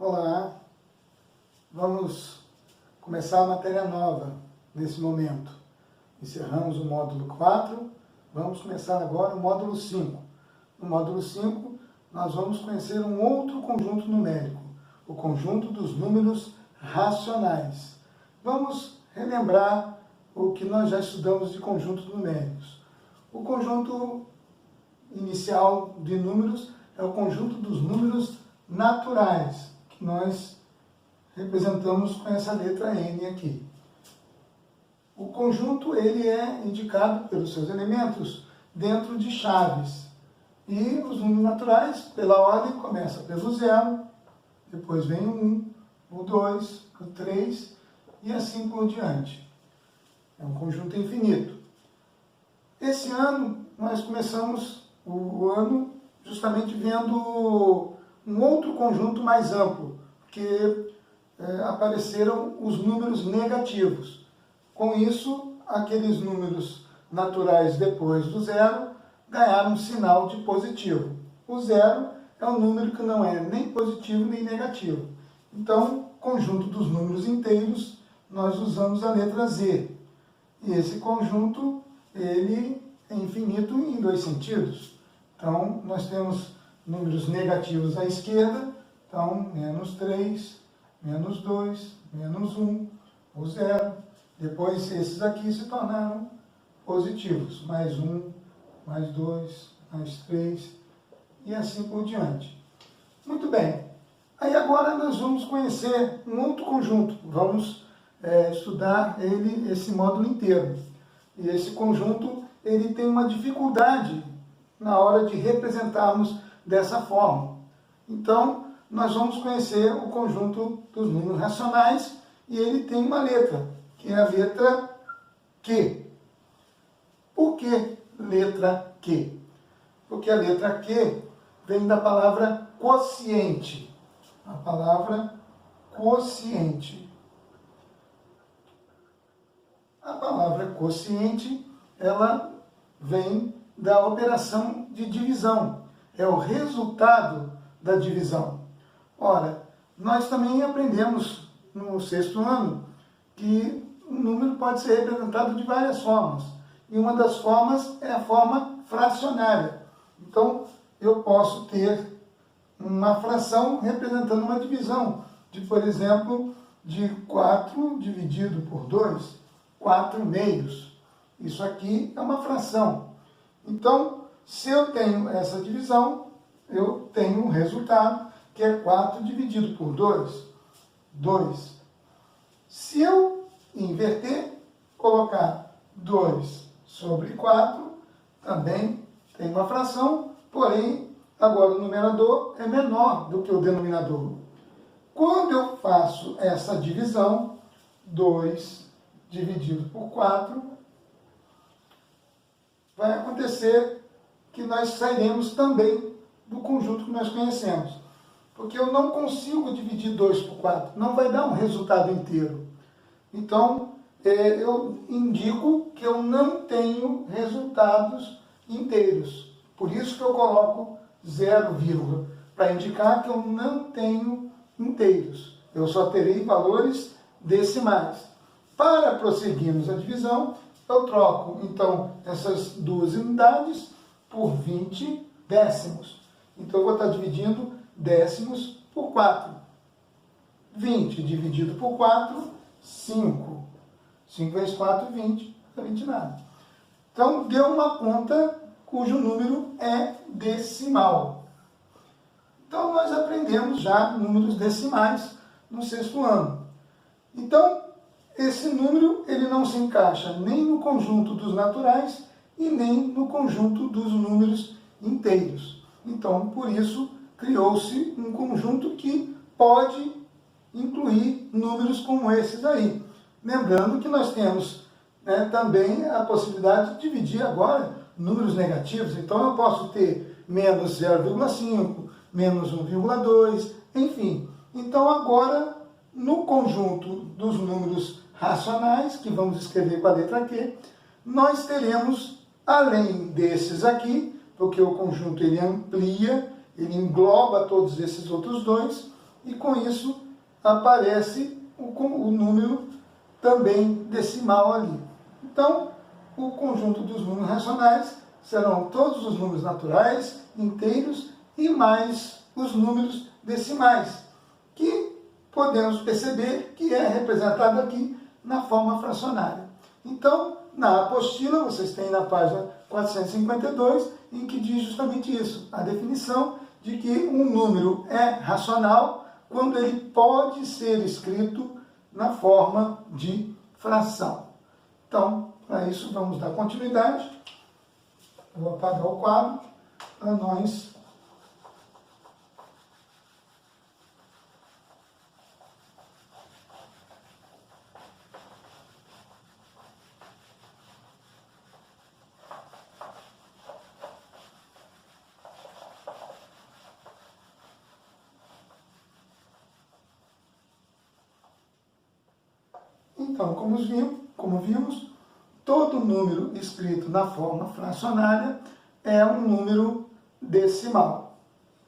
Olá, vamos começar a matéria nova nesse momento. Encerramos o módulo 4, vamos começar agora o módulo 5. No módulo 5, nós vamos conhecer um outro conjunto numérico, o conjunto dos números racionais. Vamos relembrar o que nós já estudamos de conjuntos numéricos. O conjunto inicial de números é o conjunto dos números naturais, que nós representamos com essa letra N aqui. O conjunto ele é indicado pelos seus elementos dentro de chaves. E os números naturais, pela ordem, começa pelo 0, depois vem o 1, o 2, o 3 e assim por diante. É um conjunto infinito. Esse ano, nós começamos o ano justamente vendo um outro conjunto mais amplo, que apareceram os números negativos. Com isso, aqueles números naturais depois do 0 ganharam um sinal de positivo. O 0 é um número que não é nem positivo nem negativo. Então, conjunto dos números inteiros, nós usamos a letra Z. E esse conjunto, ele é infinito em dois sentidos. Então, nós temos números negativos à esquerda, então, menos 3, menos 2, menos 1, o 0. Depois, esses aqui se tornaram positivos, mais 1, mais 2, mais 3, e assim por diante. Muito bem. Aí agora nós vamos conhecer um outro conjunto. Vamos estudar esse módulo inteiro. E esse conjunto, ele tem uma dificuldade na hora de representarmos dessa forma. Então, nós vamos conhecer o conjunto dos números racionais e ele tem uma letra, que é a letra Q. Por que letra Q? Porque a letra Q vem da palavra quociente. A palavra quociente. A palavra quociente, ela vem da operação de divisão. É o resultado da divisão. Ora, nós também aprendemos no 6º ano que o número pode ser representado de várias formas. E uma das formas é a forma fracionária. Então, eu posso ter uma fração representando uma divisão de, por exemplo, de 4 dividido por 2, 4 meios. Isso aqui é uma fração. Então, se eu tenho essa divisão, eu tenho um resultado que é 4 dividido por 2, 2. Se eu inverter, colocar 2 sobre 4, também tem uma fração, porém, agora o numerador é menor do que o denominador. Quando eu faço essa divisão, 2 dividido por 4, vai acontecer que nós sairemos também do conjunto que nós conhecemos. Porque eu não consigo dividir 2 por 4, não vai dar um resultado inteiro. Então, eu indico que eu não tenho resultados inteiros. Por isso que eu coloco 0, para indicar que eu não tenho inteiros. Eu só terei valores decimais. Para prosseguirmos a divisão, eu troco, então, essas duas unidades por 20 décimos. Então, eu vou estar dividindo décimos por 4. 20 dividido por 4, 5. 5 vezes 4, 20. Não dá 20 nada. Então, deu uma conta cujo número é decimal. Então, nós aprendemos já números decimais no 6º ano. Então, esse número ele não se encaixa nem no conjunto dos naturais e nem no conjunto dos números inteiros. Então, por isso, criou-se um conjunto que pode incluir números como esses aí. Lembrando que nós temos também a possibilidade de dividir agora números negativos. Então, eu posso ter menos 0,5, menos 1,2, enfim. Então, agora, no conjunto dos números racionais, que vamos escrever com a letra Q, nós teremos, além desses aqui, porque o conjunto ele amplia, ele engloba todos esses outros dois, e com isso aparece o número também decimal ali. Então, o conjunto dos números racionais serão todos os números naturais, inteiros e mais os números decimais, que podemos perceber que é representado aqui na forma fracionária. Então, na apostila, vocês têm na página 452, em que diz justamente isso, a definição de que um número é racional quando ele pode ser escrito na forma de fração. Então, para isso, vamos dar continuidade. Eu vou apagar o quadro para nós Então, como vimos, todo número escrito na forma fracionária é um número decimal.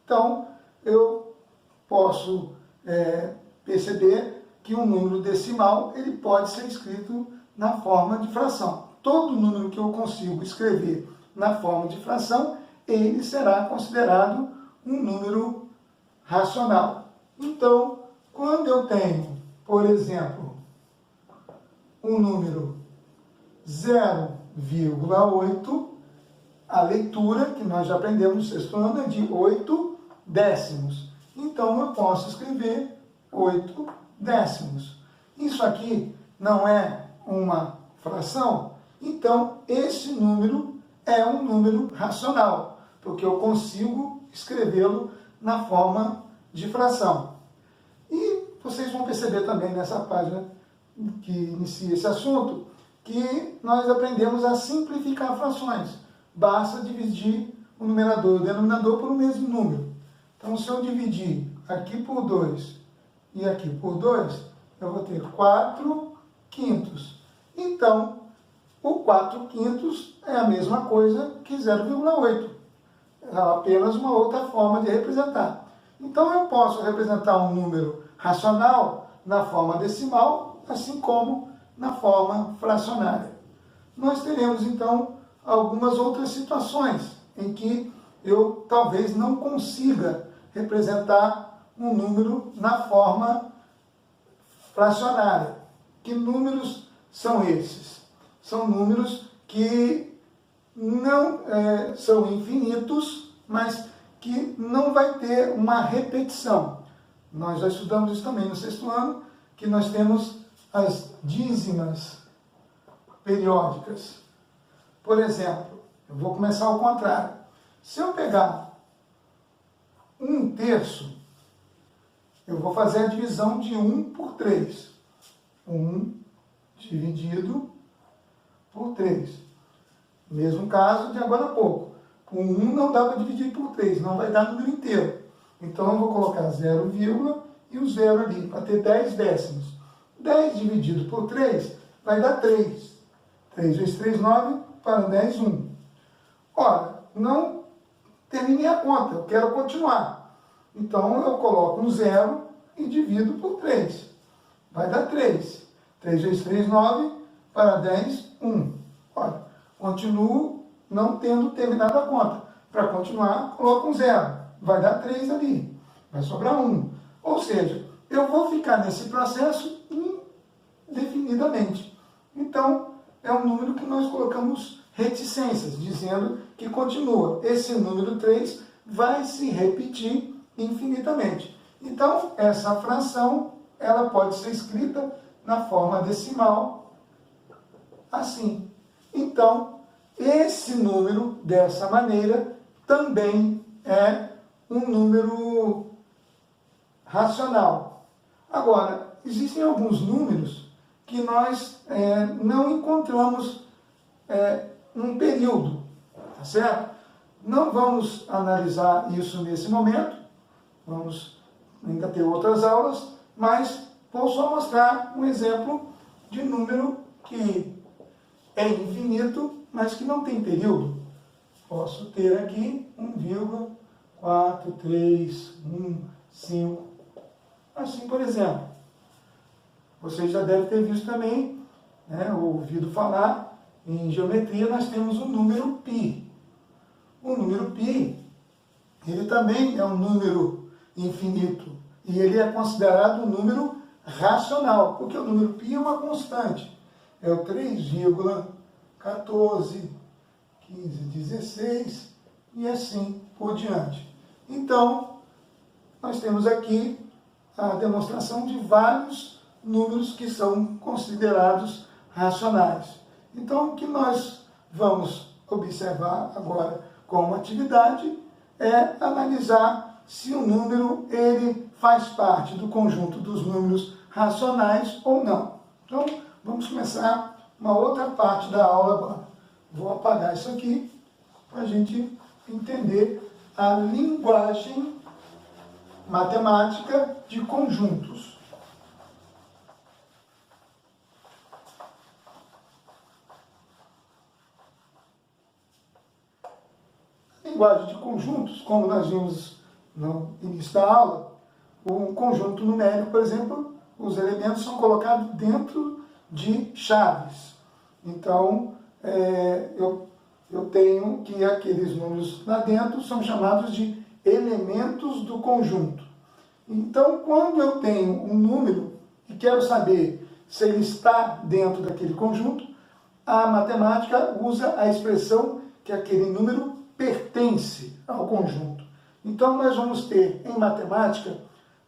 Então, eu posso perceber que um número decimal ele pode ser escrito na forma de fração. Todo número que eu consigo escrever na forma de fração, ele será considerado um número racional. Então, quando eu tenho, por exemplo, um número 0,8, a leitura, que nós já aprendemos no sexto ano, é de 8 décimos. Então, eu posso escrever 8 décimos. Isso aqui não é uma fração, então esse número é um número racional, porque eu consigo escrevê-lo na forma de fração. E vocês vão perceber também nessa página que inicia esse assunto, que nós aprendemos a simplificar frações. Basta dividir o numerador e o denominador por o mesmo número. Então, se eu dividir aqui por 2 e aqui por 2, eu vou ter 4 quintos. Então, o 4 quintos é a mesma coisa que 0,8. É apenas uma outra forma de representar. Então, eu posso representar um número racional na forma decimal, assim como na forma fracionária. Nós teremos, então, algumas outras situações em que eu talvez não consiga representar um número na forma fracionária. Que números são esses? São números que não são infinitos, mas que não vai ter uma repetição. Nós já estudamos isso também no sexto ano, que nós temos as dízimas periódicas. Por exemplo, eu vou começar ao contrário. Se eu pegar 1/3, eu vou fazer a divisão de 1 por 3. 1 dividido por 3. Mesmo caso de agora há pouco. O 1 não dá para dividir por 3, não vai dar número inteiro. Então eu vou colocar 0, e o 0 ali, para ter 10 décimos. 10 dividido por 3 vai dar 3. 3 vezes 3, 9, para 10, 1. Ora, não terminei a conta, eu quero continuar. Então, eu coloco um 0 e divido por 3. Vai dar 3. 3 vezes 3, 9, para 10, 1. Ora, continuo não tendo terminado a conta. Para continuar, coloco um 0. Vai dar 3 ali. Vai sobrar 1. Ou seja, eu vou ficar nesse processo indefinidamente. Então, é um número que nós colocamos reticências, dizendo que continua. Esse número 3 vai se repetir infinitamente. Então, essa fração, ela pode ser escrita na forma decimal, assim. Então, esse número, dessa maneira, também é um número racional. Agora, existem alguns números que nós não encontramos um período, tá certo? Não vamos analisar isso nesse momento, vamos ainda ter outras aulas, mas vou só mostrar um exemplo de número que é infinito, mas que não tem período. Posso ter aqui 1,431,5. Assim, por exemplo, vocês já devem ter visto também, né, ouvido falar, em geometria nós temos o número π. O número π, ele também é um número infinito, e ele é considerado um número racional, porque o número π é uma constante, é o 3,14, 15, 16 e assim por diante. Então, nós temos aqui a demonstração de vários números que são considerados racionais. Então, o que nós vamos observar agora como atividade é analisar se o número ele faz parte do conjunto dos números racionais ou não. Então, vamos começar uma outra parte da aula agora. Vou apagar isso aqui para a gente entender a linguagem matemática de conjuntos. A linguagem de conjuntos, como nós vimos no início da aula, um conjunto numérico, por exemplo, os elementos são colocados dentro de chaves. Então, eu tenho que aqueles números lá dentro são chamados de elementos do conjunto. Então, quando eu tenho um número e quero saber se ele está dentro daquele conjunto, a matemática usa a expressão que aquele número pertence ao conjunto. Então, nós vamos ter em matemática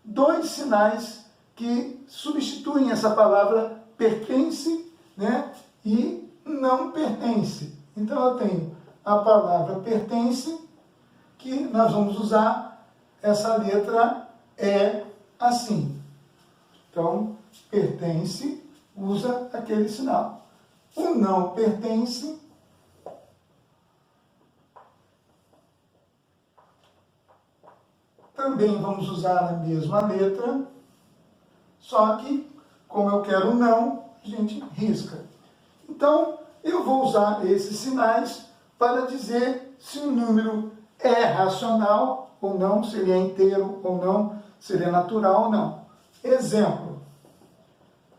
dois sinais que substituem essa palavra pertence, né, e não pertence. Então, eu tenho a palavra pertence, que nós vamos usar essa letra E assim. Então, pertence, usa aquele sinal. O não pertence também vamos usar a mesma letra, só que, como eu quero não, a gente risca. Então, eu vou usar esses sinais para dizer se o número é racional ou não, se ele é inteiro ou não, se ele é natural ou não. Exemplo,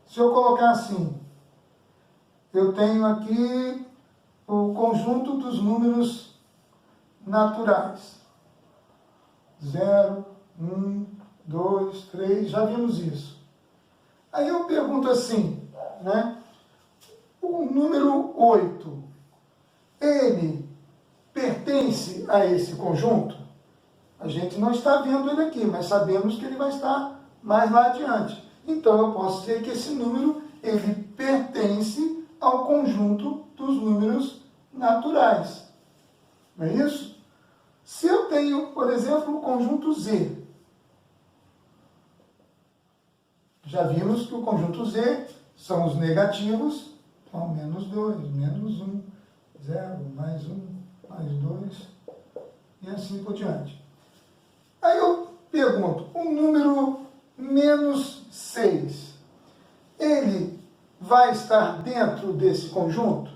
se eu colocar assim, eu tenho aqui o conjunto dos números naturais. 0, 1, 2, 3, já vimos isso. Aí eu pergunto assim, né? O número 8, ele pertence a esse conjunto? A gente não está vendo ele aqui, mas sabemos que ele vai estar mais lá adiante. Então, eu posso dizer que esse número, ele pertence ao conjunto dos números naturais. Não é isso? Se eu tenho, por exemplo, o conjunto Z, já vimos que o conjunto Z são os negativos, então, menos 2, menos 1, 0, mais 1, mais 2, e assim por diante. Aí eu pergunto, o número menos 6, ele vai estar dentro desse conjunto?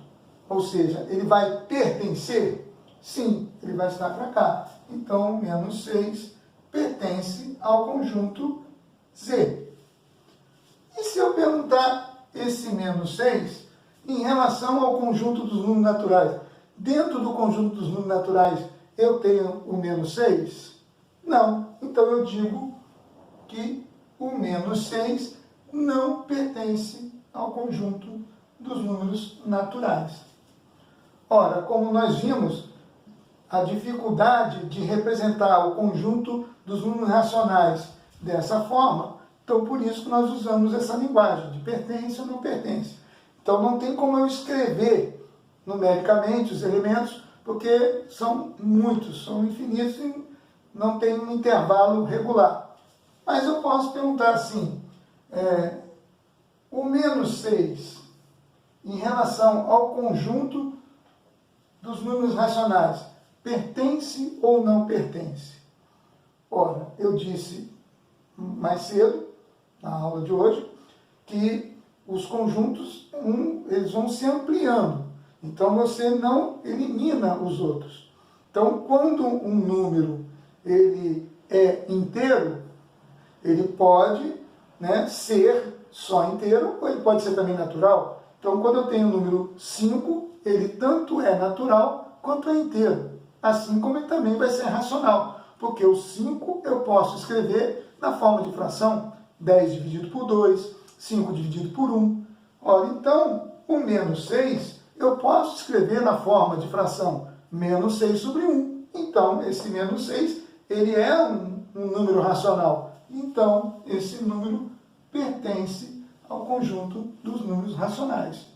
Ou seja, ele vai pertencer? Sim, ele vai estar para cá. Então, menos 6 pertence ao conjunto Z. E se eu perguntar esse menos 6 em relação ao conjunto dos números naturais? Dentro do conjunto dos números naturais, eu tenho o menos 6? Não. Então, eu digo que o menos 6 não pertence ao conjunto dos números naturais. Ora, como nós vimos, a dificuldade de representar o conjunto dos números racionais dessa forma, então por isso que nós usamos essa linguagem de pertence ou não pertence. Então não tem como eu escrever numericamente os elementos, porque são muitos, são infinitos e não tem um intervalo regular. Mas eu posso perguntar assim, o menos 6 em relação ao conjunto dos números racionais, pertence ou não pertence? Ora, eu disse mais cedo, na aula de hoje, que os conjuntos, eles vão se ampliando. Então, você não elimina os outros. Então, quando um número ele é inteiro, ele pode, né, ser só inteiro ou ele pode ser também natural. Então, quando eu tenho o número 5, ele tanto é natural quanto é inteiro. Assim como ele também vai ser racional, porque o 5 eu posso escrever na forma de fração 10 dividido por 2, 5 dividido por 1. Ora, então, o menos 6 eu posso escrever na forma de fração menos 6 sobre 1. Então, esse menos 6, ele é um número racional. Então, esse número pertence ao conjunto dos números racionais.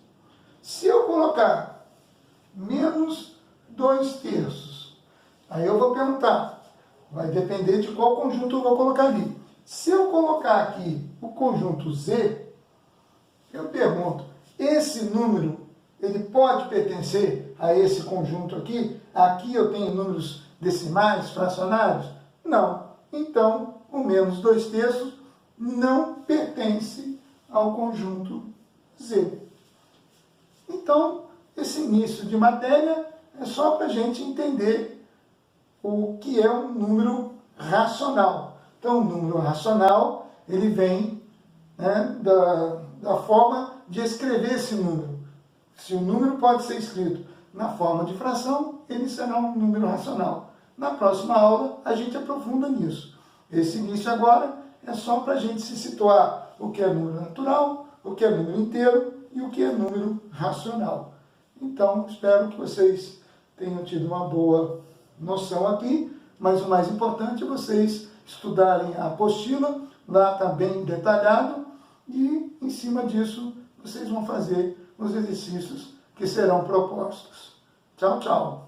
Se eu colocar menos 2/3, aí eu vou perguntar, vai depender de qual conjunto eu vou colocar ali. Se eu colocar aqui o conjunto Z, eu pergunto, esse número, ele pode pertencer a esse conjunto aqui? Aqui eu tenho números decimais, fracionários? Não. Então, o menos 2/3 não pertence ao conjunto Z. Então, esse início de matéria é só para a gente entender o que é um número racional. Então, o número racional, ele vem, né, da forma de escrever esse número. Se o número pode ser escrito na forma de fração, ele será um número racional. Na próxima aula, a gente aprofunda nisso. Esse início agora é só para a gente se situar o que é número natural, o que é número inteiro e o que é número racional. Então, espero que vocês tenham tido uma boa noção aqui, mas o mais importante é vocês estudarem a apostila, lá está bem detalhado, e em cima disso vocês vão fazer os exercícios que serão propostos. Tchau, tchau!